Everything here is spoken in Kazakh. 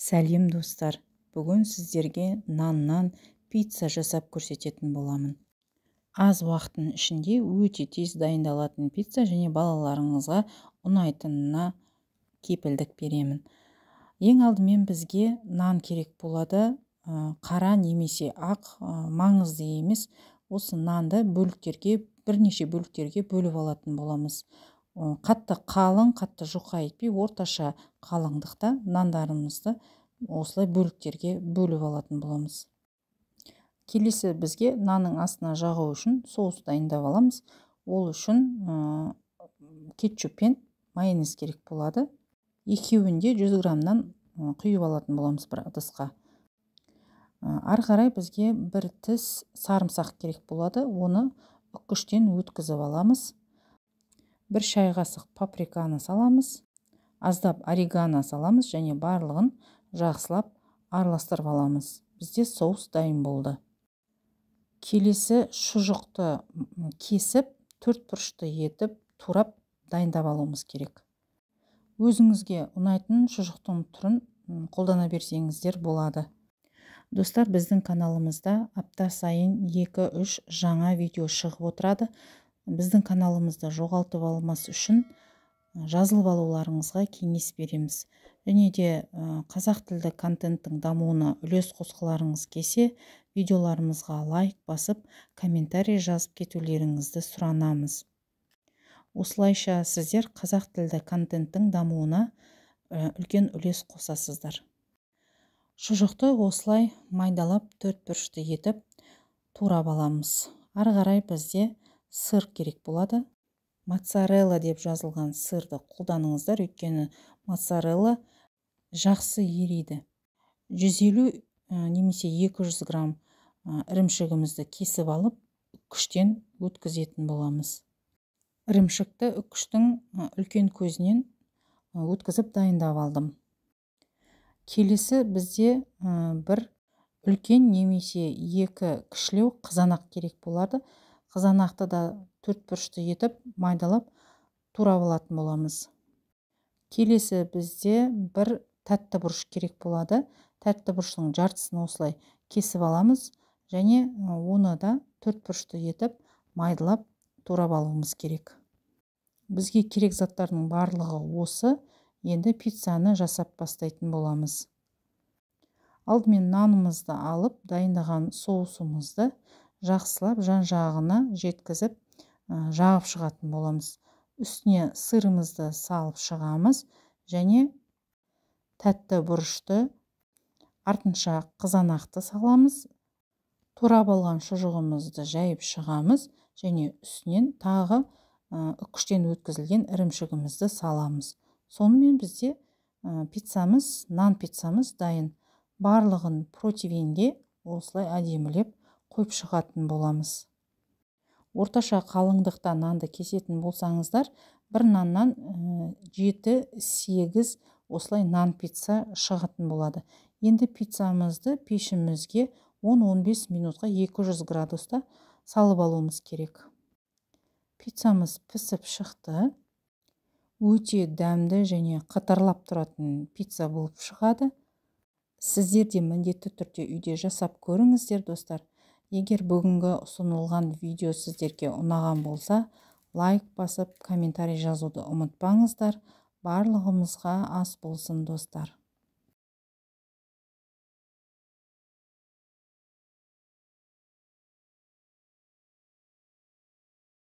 Сәлем достар, бүгін сіздерге наннан пицца жасап көрсететін боламын. Аз уақыттың ішінде өте тез дайындалатын пицца және балаларыңызға ұнайтынына кепілдік беремін. Ең алдымен бізге нан керек болады, қара немесе ақ, маңызды емес. Осы нанды бірнеше бөліктерге бөліп алатын боламыз. Қатты қалың, қатты жұқа етпей, орташа қалыңдықта нандарымызды осылай бөліктерге бөліп алатын боламыз. Келесі бізге нанның астына жағу үшін соус дайындап аламыз. Ол үшін кетчуп пен майонез керек болады. Екеуінде 100 граммнан құйып алатын боламыз бір ыдысқа. Ары қарай бізге бір тіс сарымсақ керек болады. Оны үккіштен өткізіп аламыз. Бір шай қасық паприканы саламыз. Аздап орегано саламыз және барлығын жақсылап араластырып аламыз. Бізде соус дайын болды. Келесі шұжықты кесіп, 4 бұрышты етіп, турап дайындап алуымыз керек. Өзіңізге ұнайтын шұжықтың түрін қолдана берсеңіздер болады. Достар, біздің каналымызда апта сайын 2-3 жаңа видео шығып отырады. Біздің каналымызды жоғалтып алмас үшін жазылып алуларыңызға кеңес береміз. Және де қазақ тілді контенттің дамуына үлес қосқыларыңыз келсе, видеоларымызға лайк басып, комментарий жазып кетулеріңізді сұранамыз. Осылайша сіздер қазақ тілді контенттің дамуына үлкен үлес қосасыздар. Шұжықты осылай майдалап 4 бұрышты етіп турап аламыз. Ары қарай бізде сыр керек болады. Моцарелла деп жазылған сырды қолданыңыздар, өйткені моцарелла жақсы ериді. 150 немесе 200 грамм ірімшігімізді кесіп алып, үккіштен өткізетін боламыз. Ірімшікті үккіштің үлкен көзінен өткізіп дайындап алдым. Келесі бізде бір үлкен немесе 2 кішілеу қызанақ керек болады. Қызанақты да 4 бұрышты етіп майдалап турап алатын боламыз. Келесі бізде бір тәтті бұрыш керек болады. Тәтті бұрыштың жартысын осылай кесіп аламыз және оны да 4 бұрышты етіп майдалап турап алуымыз керек. Бізге керек заттардың барлығы осы. Енді пиццаны жасап бастайтын боламыз. Алдымен нанымызды алып, дайындаған соусымызды жақсылап жан-жағына жеткізіп жағып шығатын боламыз. Үстіне сырымызды салып шығамыз және тәтті бұрышты, артынша қызанақты саламыз. Турап алған шұжығымызды жайып шығамыз және үстінен тағы үккіштен өткізілген ірімшігімізді саламыз. Сонымен бізде нан пиццамыз дайын. Барлығын противеньге осылай әдемілеп қойып шығатын боламыз. Орташа қалыңдықта нанды кесетін болсаңыздар, бір наннан 7-8 осылай нан пицца шығатын болады. Енді пиццамызды пешімізге 10-15 минутқа 200 градуста салып алуымыз керек. Пиццамыз пісіп шықты. Өте дәмді және қатарлап тұратын пицца болып шығады. Сіздер де міндетті түрде үйде жасап көріңіздер, достар. Егер бүгінгі ұсынылған видео сіздерге ұнаған болса, лайк басып, комментарий жазуды ұмытпаңыздар. Барлығымызға ас болсын, достар.